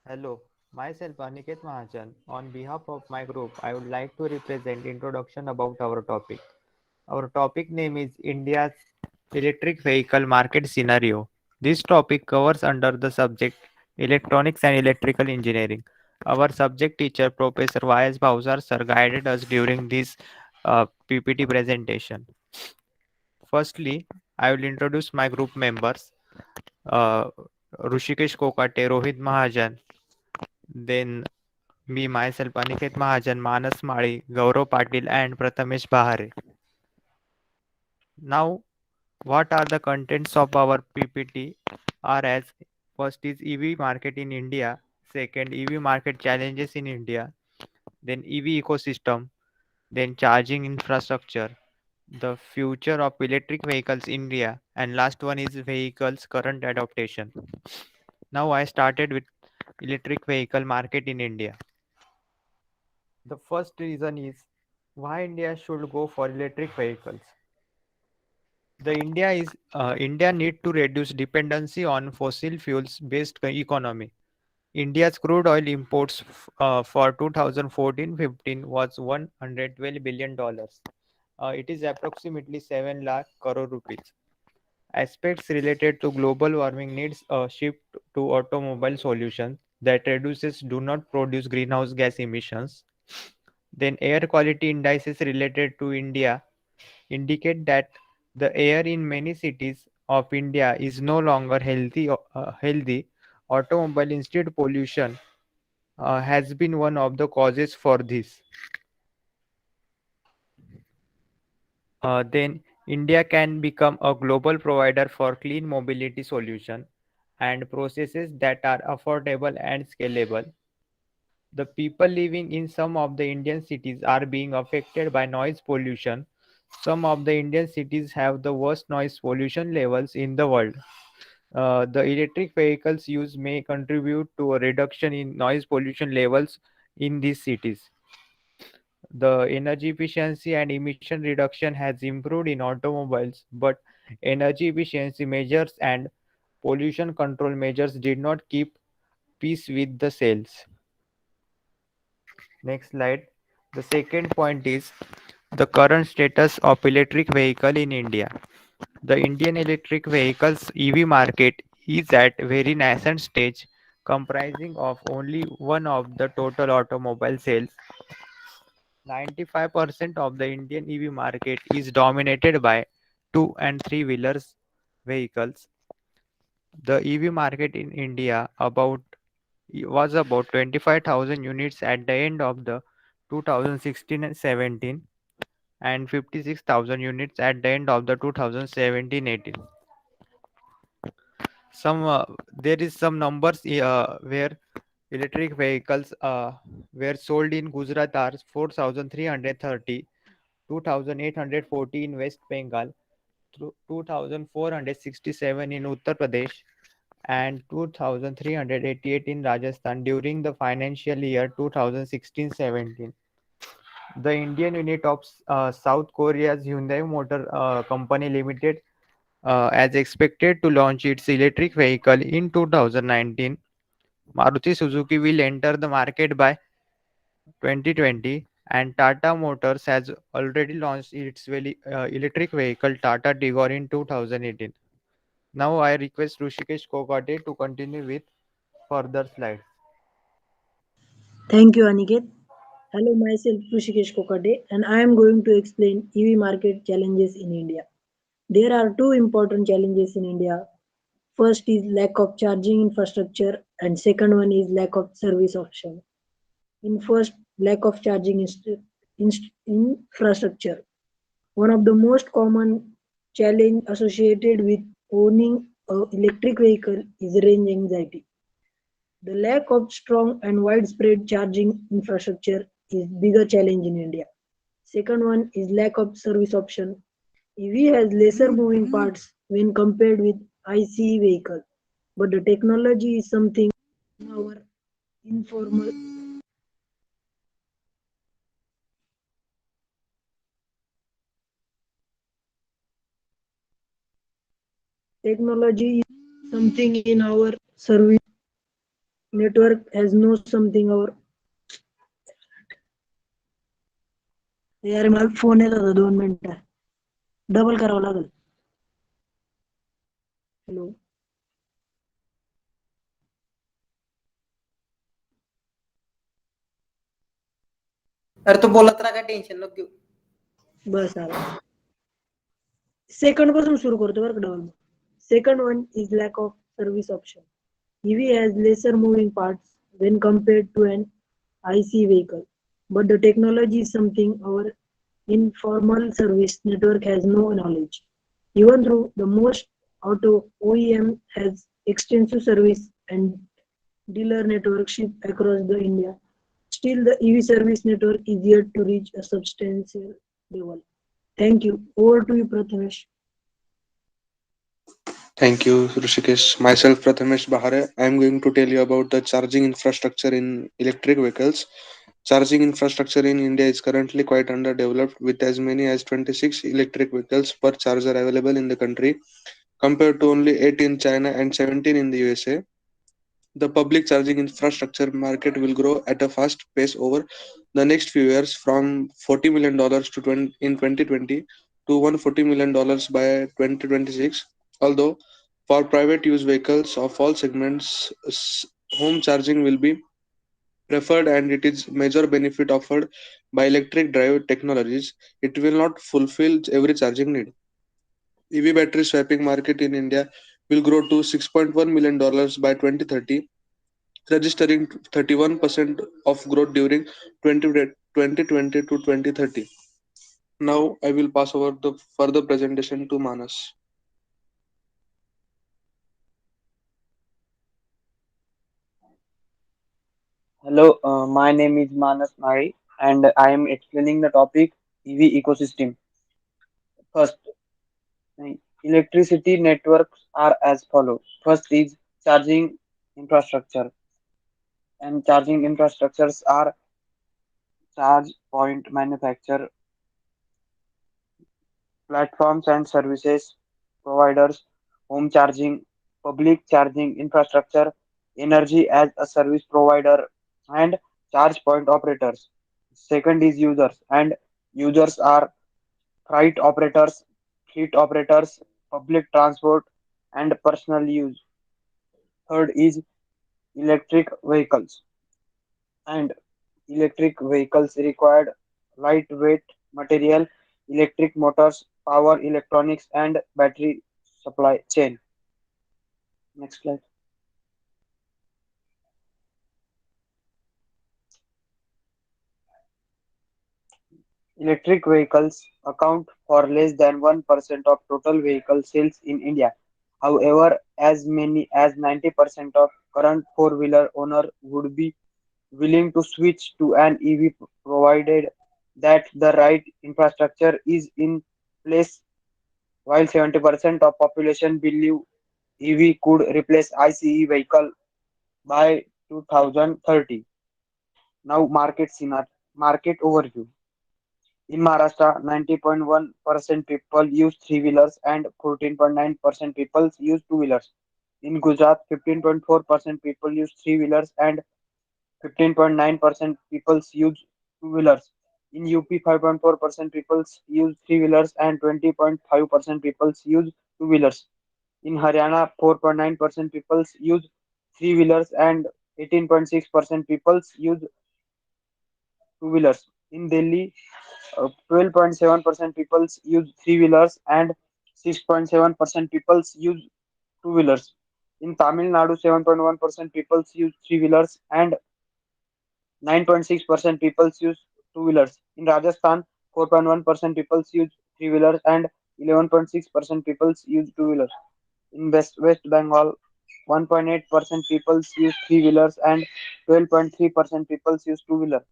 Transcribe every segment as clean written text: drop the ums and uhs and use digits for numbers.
Hello, myself Aniket Mahajan. On behalf of my group, I would like to represent introduction about our topic. Our topic name is India's electric vehicle market scenario. This topic covers under the subject electronics and electrical engineering. Our subject teacher Professor Y.S. Bhausar sir guided us during this PPT presentation. Firstly, I will introduce my group members. Uh, Rushikesh Kokate, Rohit Mahajan, then me myself Aniket Mahajan, Manas Mali, Gaurav Patil and Prathamesh Bahare. Now, what are the contents of our PPT? Are as first is EV market in India, second EV market challenges in India, then EV ecosystem, then charging infrastructure, the future of electric vehicles in India, and last one is vehicles current adaptation. Now I started with electric vehicle market in India. The first reason is why India should go for electric vehicles. India need to reduce dependency on fossil fuels based economy. India's crude oil imports for 2014-15 was 112 billion dollars. It is approximately 7 lakh crore rupees. Aspects related to global warming needs a shift to automobile solutions that reduces do not produce greenhouse gas emissions. Then air quality indices related to India indicate that the air in many cities of India is no longer healthy. Automobile instead pollution has been one of the causes for this. Then India can become a global provider for clean mobility solution and processes that are affordable and scalable. The people living in some of the Indian cities are being affected by noise pollution. Some of the Indian cities have the worst noise pollution levels in the world. The electric vehicles use may contribute to a reduction in noise pollution levels in these cities. The energy efficiency and emission reduction has improved in automobiles, but energy efficiency measures and pollution control measures did not keep pace with the sales. Next slide. The second point is the current status of electric vehicle in India. The Indian electric vehicles EV market is at very nascent stage, comprising of only one of the total automobile sales. 95% of the Indian EV market is dominated by two and three wheelers vehicles. The EV market in India was about 25,000 units at the end of the 2016 and 17 and 56,000 units at the end of the 2017-18. Some There is some numbers where electric vehicles were sold in Gujarat are 4,330, 2,840 in West Bengal, 2,467 in Uttar Pradesh, and 2,388 in Rajasthan during the financial year 2016-17. The Indian unit of South Korea's Hyundai Motor Company Limited as expected to launch its electric vehicle in 2019. Maruti Suzuki will enter the market by 2020, and Tata Motors has already launched its electric vehicle Tata Tigor in 2018. Now I request Rushikesh Kokate to continue with further slides. Thank you, Aniket. Hello, myself Rushikesh Kokade, and I am going to explain EV market challenges in India. There are two important challenges in India. First is lack of charging infrastructure, and second one is lack of service option. In first, lack of charging infrastructure. One of the most common challenge associated with owning an electric vehicle is range anxiety. The lack of strong and widespread charging infrastructure is bigger challenge in India. Second one is lack of service option. EV has lesser moving parts when compared with ICE vehicle, but the technology is something in our informal technology is something in our service network has no something or यार मला phone येत होता 2 मिनिटं double करावं लागेल hello अरे तो बोलत राहा, काय टेन्शन नको घेऊ. बस आला सेकंड पासून सुरू करतो बरं का double second one is lack of service option EV has lesser moving parts when compared to an IC vehicle, but the technology is something our informal service network has no knowledge. Even though the most auto OEM has extensive service and dealer networkship across the India, still the EV service network is yet to reach a substantial level. Thank you. Over to you, Prathamesh. Thank you, Rishikesh. Myself, Prathamesh Bahare. I am going to tell you about the charging infrastructure in electric vehicles. Charging infrastructure in India is currently quite underdeveloped, with as many as 26 electric vehicles per charger available in the country, compared to only 8 in China and 17 in the USA. The public charging infrastructure market will grow at a fast pace over the next few years, from $40 million to 20, in 2020 to $140 million by 2026. Although for private use vehicles of all segments, home charging will be preferred and it is major benefit offered by electric drive technologies. It will not fulfill every charging need. EV battery swapping market in India will grow to $6.1 million by 2030, registering 31% of growth during 2020 to 2030. Now I will pass over the further presentation to Manas. Hello, my name is Manas Mari and I am explaining the topic EV ecosystem. First, electricity networks are as follow. First is charging infrastructure, and charging infrastructures are charge point manufacture platforms and services providers, home charging, public charging infrastructure, energy as a service provider, and charge point operators. Second is users, and users are freight operators, fleet operators, public transport, and personal use. Third is electric vehicles, and electric vehicles required lightweight material, electric motors, power electronics, and battery supply chain. Next slide. Electric vehicles account for less than 1% of total vehicle sales in India. However, as many as 90% of current four-wheeler owners would be willing to switch to an EV provided that the right infrastructure is in place, while 70% of population believe EV could replace ICE vehicle by 2030. Now market overview. In Maharashtra, 90.1% people use three-wheelers and 14.9% people use two-wheelers. In Gujarat, 15.4% people use three-wheelers and 15.9% people use two-wheelers. In UP, 5.4% people use three-wheelers and 20.5% people use two-wheelers. In Haryana, 4.9% people use three-wheelers and 18.6% people use two-wheelers. In Delhi, 12.7% people use three-wheelers and 6.7% people use two-wheelers. In Tamil Nadu, 7.1% people use three-wheelers and 9.6% people use two-wheelers. In Rajasthan, 4.1% people use three-wheelers and 11.6% people use two-wheelers. In West Bengal, 1.8% people use three-wheelers and 12.3% people use two-wheelers.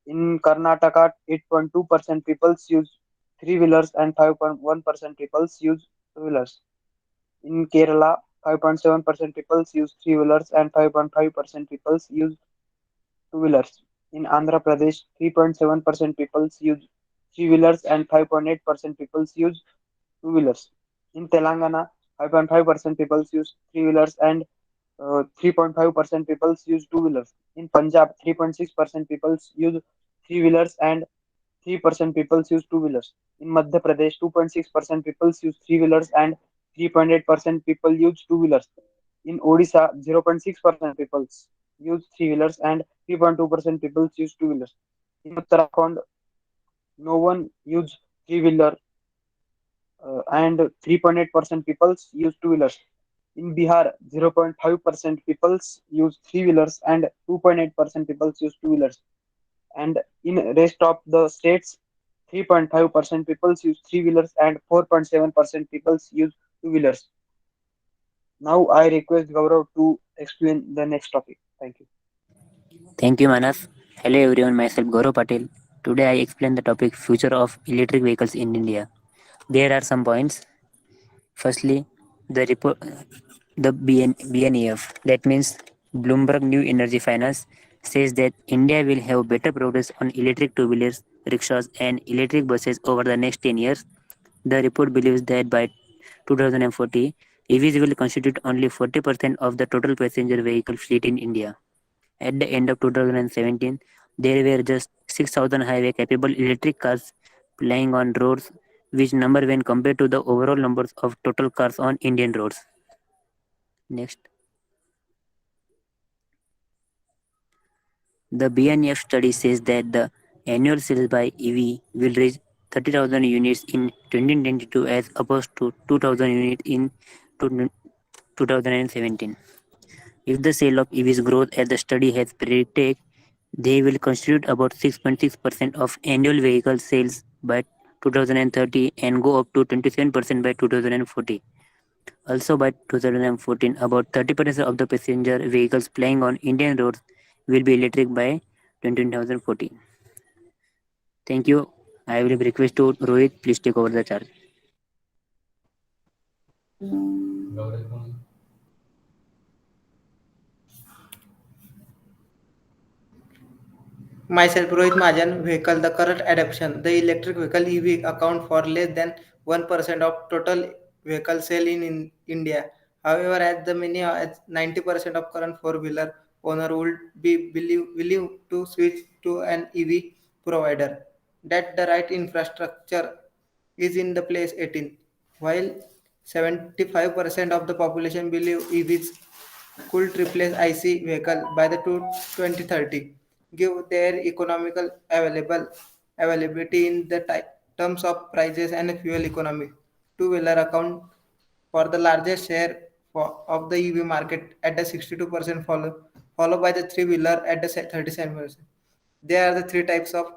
In Karnataka, 8.2% people use three-wheelers and 5.1% people use two-wheelers. In Kerala, 5.7% people use three-wheelers and 5.5% people use two-wheelers. In Andhra Pradesh, 3.7% people use three-wheelers and 5.8% people use two-wheelers. In Telangana, 5.5% people use three-wheelers and 3.5% people use two-wheelers. In Punjab, 3.6% people use three-wheelers and 3% people use two-wheelers. In Madhya Pradesh, 2.6% people use three-wheelers and 3.8% people use two-wheelers. In Odisha, 0.6% people use three-wheelers and 3.2% people use two-wheelers. In Uttarakhand, no one use three-wheeler and 3.8% people use two-wheelers. In Bihar, 0.5% people use three-wheelers and 2.8% people use two-wheelers. And in rest of the states, 3.5% people use three-wheelers and 4.7% people use two-wheelers. Now I request Gaurav to explain the next topic. Thank you. Thank you, Manas. Hello everyone, myself Gaurav Patel. Today I explain the topic future of electric vehicles in India. There are some points. Firstly, the report, the BNEF, that means Bloomberg New Energy Finance, says that India will have better progress on electric two-wheelers, rickshaws, and electric buses over the next 10 years. The report believes that by 2040, EVs will constitute only 40% of the total passenger vehicle fleet in India. At the end of 2017, there were just 6,000 highway capable electric cars plying on roads, which number when compared to the overall numbers of total cars on Indian roads. Next, the BNF study says that the annual sales by EV will reach 30,000 units in 2022 as opposed to 2,000 units in 2017. If the sale of EVs grows as the study has predicted, they will constitute about 6.6% of annual vehicle sales by 2030 and go up to 27% by 2040. Also by 2014, about 30% of the passenger vehicles plying on Indian roads will be electric by 2040. Thank you. I will request to Rohit, please take over the charge. Myself, Rohit Majan, vehicle, the current adoption. The electric vehicle EV account for less than 1% of total vehicle sale in India. However, as the many as 90% of current four-wheeler owner would be willing to switch to an EV provider, that the right infrastructure is in the place 18. While 75% of the population believe EVs could replace IC vehicle by the 2030, give their economical availability in the terms of prices and fuel economy. Two-wheeler account for the largest share of the EV market at the 62%, followed by the three-wheeler at the 37%. There are the three types of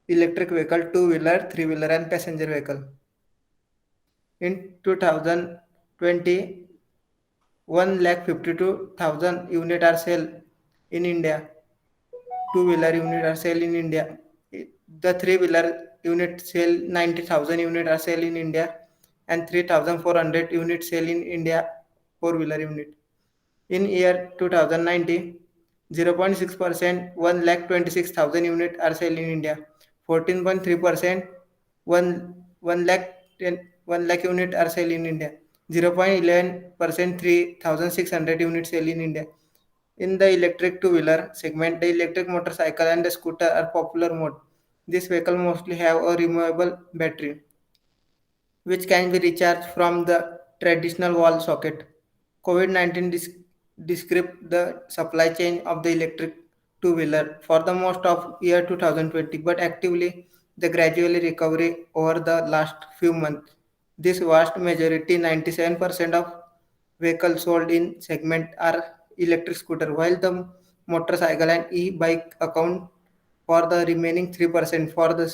electric vehicle: two-wheeler, three-wheeler, and passenger vehicle. In 2020, 1,52,000 unit are sold in India. Two-wheeler unit are sold in India. The three-wheeler unit sell 90,000 unit are sold in India, and 3,400 units sell in India. Four-wheeler unit. In year 2019, 0.6%, 1,26,000 units are sold in India. 14.3%, 1 lakh 1 lakh unit are sold in India. 0.11%, 3,600 units sell in India. In the electric two-wheeler segment, the electric motorcycle and the scooter are popular mode. This vehicle mostly have a removable battery, which can be recharged from the traditional wall socket. COVID-19 described the supply chain of the electric two-wheeler for the most of year 2020, but actively the gradually recovery over the last few months. This vast majority, 97% of vehicles sold in segment are electric scooter, while the motorcycle and e-bike account for the remaining 3%. For the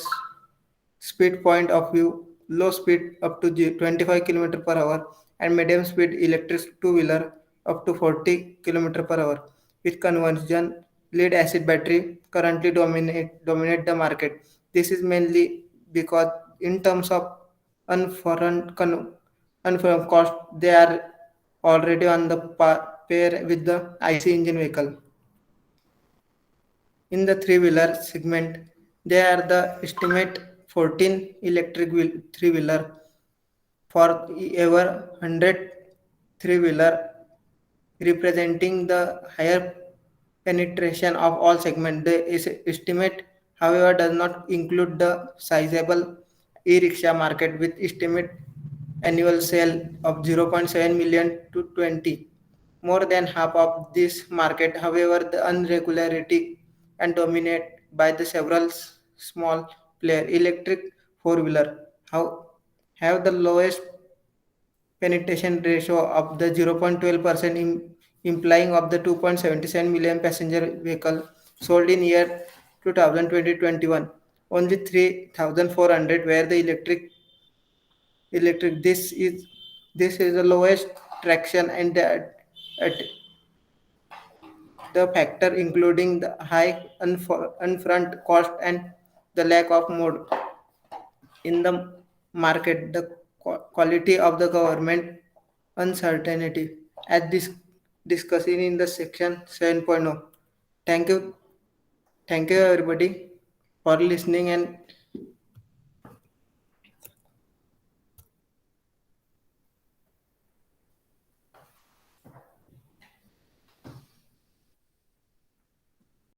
speed point of view, low speed up to 25 km per hour and medium speed electric two-wheeler up to 40 km per hour with conversion lead acid battery currently dominate the market. This is mainly because in terms of unfurled unfurled cost, they are already on the pair with the IC engine vehicle. In the three-wheeler segment, there are the estimate 14 electric three-wheeler for every 100 three-wheeler representing the higher penetration of all segments. The estimate, however, does not include the sizable e-rickshaw market with estimate annual sale of 0.7 million to 20. More than half of this market, however, the irregularity and dominate by the several small player. Electric four-wheeler have the lowest penetration ratio of the 0.12%, implying of the 2.77 million passenger vehicle sold in year 2020-21. Only 3,400 were the electric. This is the lowest traction and at the factor including the high upfront cost and the lack of mode in the market, the quality of the government uncertainty, as discussing in the section 7.0. Thank you, thank you everybody for listening and